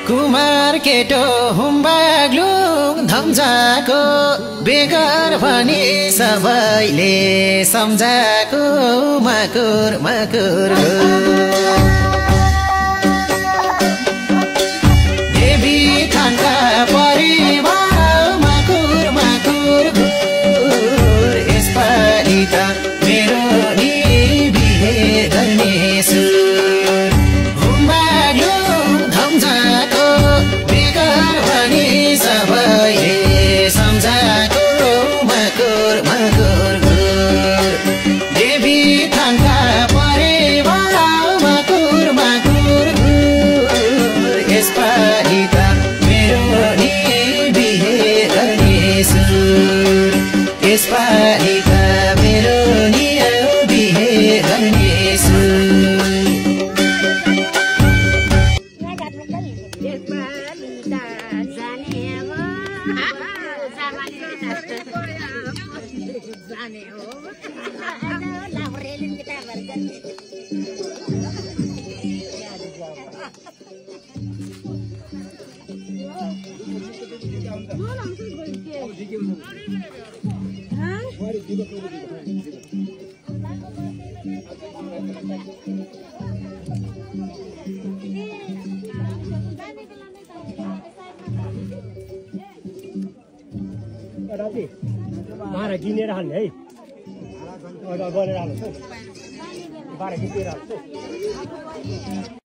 कुमार केटो हुम्बाग्लु धम्जाको बेगर भनी सबैले सम्झाको मकुर मकुर देवी थानका परिवार मकुर मकुर घुर यसपालि त मेरो नि बिहे गर्ने सुर हुम्बाग्लु धम्जाको बेगर भनी सबैले सम्झाको मकुर मकुर घुर देवी थानका परिवार मकुर मकुर घुर यसपालि त मेरो नि बिहे गर्ने सुर यसपालि त मेरो नि बिहे गर्ने सुर भाडा किनेर हाल्ने है गरेर हाल्नुहोस् है भाडा किनेर हाल्नुहोस् है